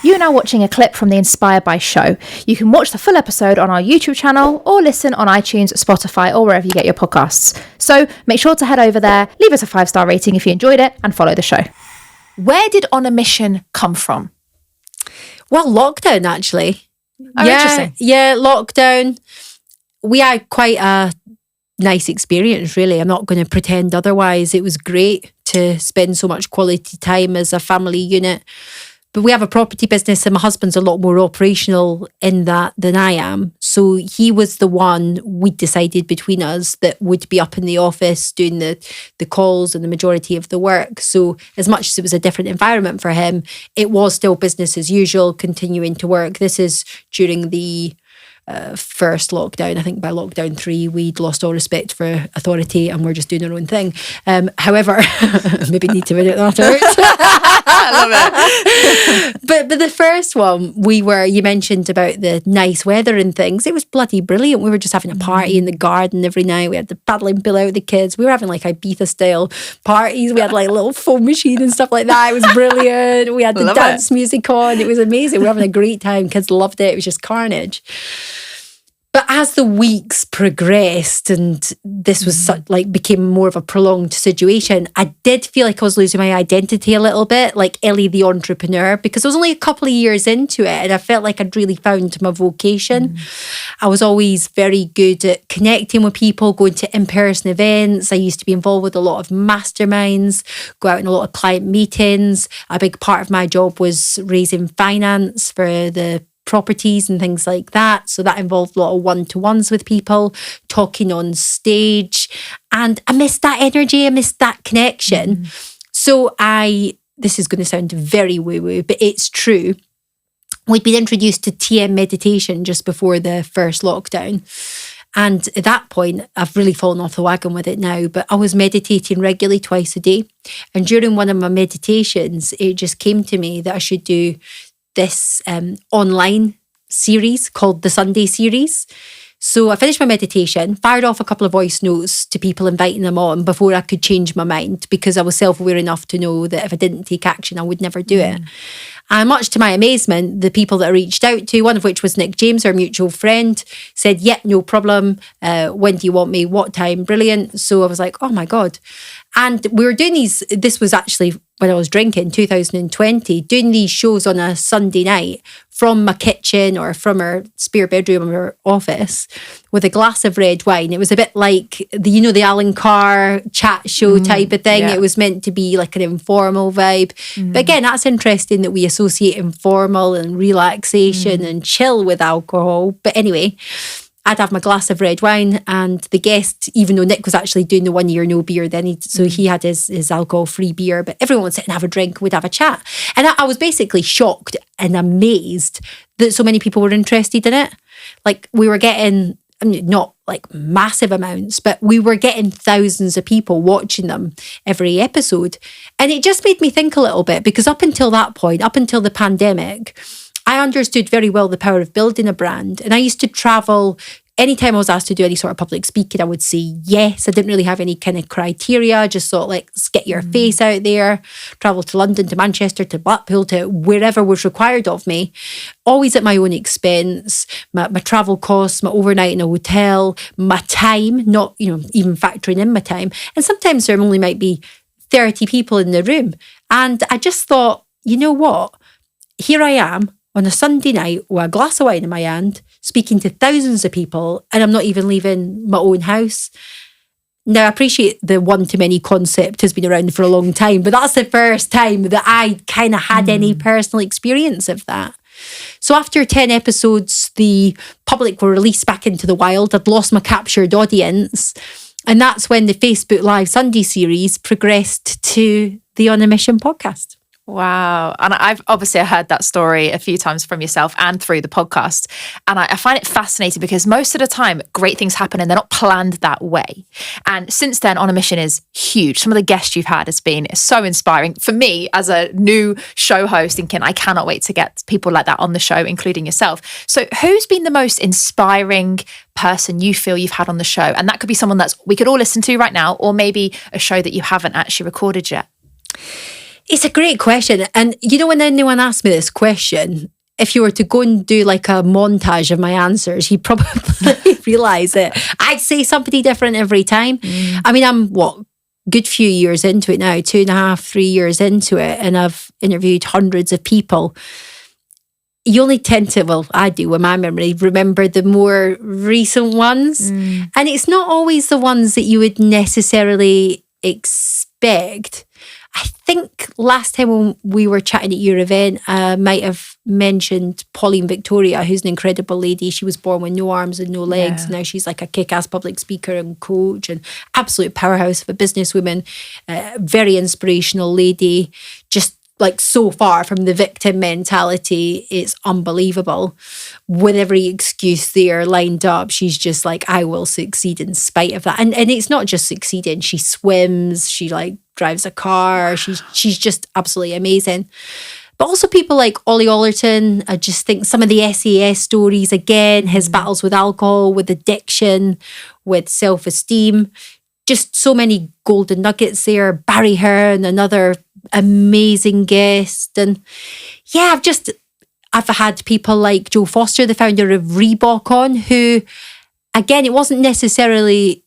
You are now watching a clip from the Inspired by show. You can watch the full episode on our YouTube channel or listen on iTunes, Spotify, or wherever you get your podcasts. So make sure to head over there, leave us a 5-star rating if you enjoyed it, and follow the show. Where did On a Mission come from? Well, lockdown, actually. Oh, interesting. Yeah, lockdown. We had quite a nice experience, really. I'm not going to pretend otherwise. It was great to spend so much quality time as a family unit. But we have a property business and my husband's a lot more operational in that than I am. So he was the one we decided between us that would be up in the office doing the calls and the majority of the work. So as much as it was a different environment for him, it was still business as usual, continuing to work. This is during the first lockdown. I think by lockdown 3 we'd lost all respect for authority and we're just doing our own thing. However, maybe need to edit that out. I love it. But the first one, you mentioned about the nice weather and things. It was bloody brilliant. We were just having a party in the garden every night. We had the paddling pool out with the kids. We were having like Ibiza style parties. We had like a little foam machine and stuff like that. It was brilliant. We had the dance music on. It was amazing. We were having a great time. Kids loved it. It was just carnage. But as the weeks progressed and this was became more of a prolonged situation, I did feel like I was losing my identity a little bit, like Ellie the entrepreneur, because I was only a couple of years into it and I felt like I'd really found my vocation. I was always very good at connecting with people, going to in-person events. I used to be involved with a lot of masterminds, go out in a lot of client meetings. A big part of my job was raising finance for the properties and things like that. So that involved a lot of one-to-ones with people, talking on stage. And I missed that energy. I missed that connection. So this is going to sound very woo-woo, but it's true. We'd been introduced to TM meditation just before the first lockdown. And at that point, I've really fallen off the wagon with it now, but I was meditating regularly twice a day. And during one of my meditations, it just came to me that I should do this online series called the Sunday series. So I finished my meditation, fired off a couple of voice notes to people, inviting them on before I could change my mind, because I was self-aware enough to know that if I didn't take action, I would never do it. And much to my amazement, the people that I reached out to, one of which was Nick James, our mutual friend, said, yeah, no problem. When do you want me? What time? Brilliant. So I was like, oh my God. And we were doing this was actually when I was drinking, 2020, doing these shows on a Sunday night from my kitchen or from our spare bedroom or our office with a glass of red wine. It was a bit like the Alan Carr chat show type of thing. Yeah. It was meant to be like an informal vibe. But again, that's interesting that we associate informal and relaxation and chill with alcohol. But anyway, I'd have my glass of red wine, and the guest, even though Nick was actually doing the 1 year no beer then, so he had his alcohol-free beer, but everyone would sit and have a drink, would have a chat. And I was basically shocked and amazed that so many people were interested in it. Like we were getting, not like massive amounts, but we were getting thousands of people watching them every episode. And it just made me think a little bit, because up until that point, up until the pandemic, I understood very well the power of building a brand. And I used to travel. Anytime I was asked to do any sort of public speaking, I would say yes. I didn't really have any kind of criteria. I just thought, like, let's get your face out there. Travel to London, to Manchester, to Blackpool, to wherever was required of me. Always at my own expense. My travel costs, my overnight in a hotel, my time, not even factoring in my time. And sometimes there only might be 30 people in the room. And I just thought, you know what? Here I am on a Sunday night with a glass of wine in my hand, speaking to thousands of people, and I'm not even leaving my own house. Now, I appreciate the one-to-many concept has been around for a long time, but that's the first time that I kind of had any personal experience of that. So after 10 episodes, the public were released back into the wild. I'd lost my captured audience. And that's when the Facebook Live Sunday series progressed to the On a Mission podcast. Wow. And I've obviously heard that story a few times from yourself and through the podcast. And I find it fascinating because most of the time, great things happen and they're not planned that way. And since then, On a Mission is huge. Some of the guests you've had has been so inspiring for me as a new show host, thinking I cannot wait to get people like that on the show, including yourself. So who's been the most inspiring person you feel you've had on the show? And that could be someone we could all listen to right now, or maybe a show that you haven't actually recorded yet. It's a great question. And you know, when anyone asks me this question, if you were to go and do like a montage of my answers, you'd probably realise that I'd say somebody different every time. I mean, I'm good few years into it now, 2.5, 3 years into it, and I've interviewed hundreds of people. You only tend to, well, I do with my memory, remember the more recent ones. And it's not always the ones that you would necessarily expect. I think last time when we were chatting at your event, I might have mentioned Pauline Victoria, who's an incredible lady. She was born with no arms and no legs. Yeah. Now she's like a kick-ass public speaker and coach and absolute powerhouse of a businesswoman, very inspirational lady, just like so far from the victim mentality, it's unbelievable. With every excuse there lined up, she's just like, I will succeed in spite of that. And it's not just succeeding. She swims, she like drives a car. She's just absolutely amazing. But also people like Ollie Ollerton, I just think some of the SAS stories, again, his battles with alcohol, with addiction, with self-esteem, just so many golden nuggets there. Barry Hearn, another amazing guest. And yeah, I've had people like Joe Foster, the founder of Reebok, on, who, again, it wasn't necessarily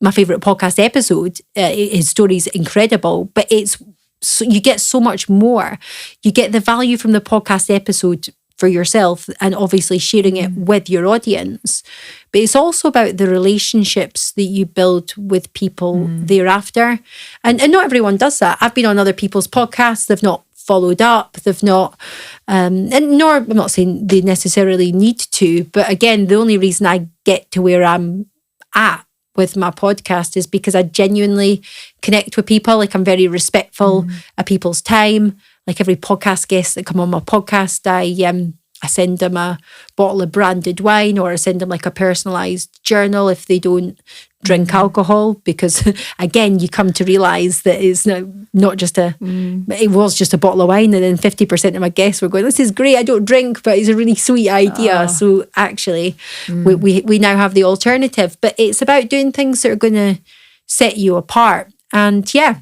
my favourite podcast episode. His story's incredible, but you get so much more. You get the value from the podcast episode for yourself and obviously sharing it with your audience. But it's also about the relationships that you build with people thereafter. And not everyone does that. I've been on other people's podcasts. They've not followed up. They've not, I'm not saying they necessarily need to, but again, the only reason I get to where I'm at with my podcast is because I genuinely connect with people. Like, I'm very respectful of people's time. Like, every podcast guest that come on my podcast, I send them a bottle of branded wine, or I send them like a personalised journal if they don't drink alcohol, because again, you come to realise that it's not just it was just a bottle of wine, and then 50% of my guests were going, this is great, I don't drink, but it's a really sweet idea. So actually, we now have the alternative. But it's about doing things that are going to set you apart. And yeah,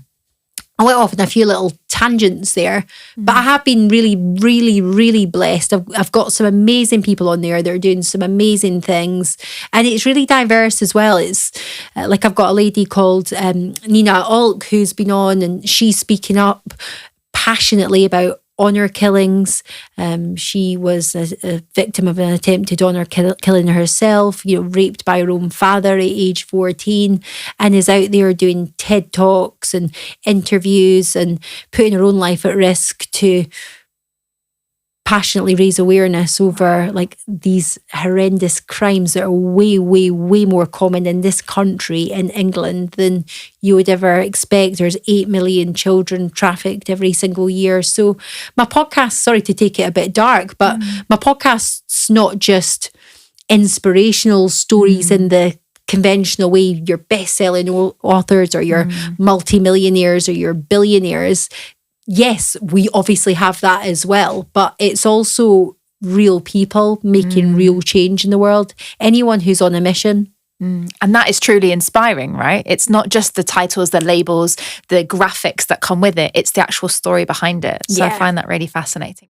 I went off on a few little tangents there, but I have been really, really, really blessed. I've got some amazing people on there that are doing some amazing things, and it's really diverse as well. It's like, I've got a lady called Nina Alk who's been on, and she's speaking up passionately about honour killings. She was a victim of an attempted honour killing herself, raped by her own father at age 14, and is out there doing TED Talks and interviews and putting her own life at risk to passionately raise awareness over like these horrendous crimes that are way, way, way more common in this country, in England, than you would ever expect. There's 8 million children trafficked every single year. So my podcast, sorry to take it a bit dark, but my podcast's not just inspirational stories in the conventional way, your best-selling authors or your multimillionaires or your billionaires. Yes, we obviously have that as well, but it's also real people making real change in the world. Anyone who's on a mission. And that is truly inspiring, right? It's not just the titles, the labels, the graphics that come with it. It's the actual story behind it. So I find that really fascinating.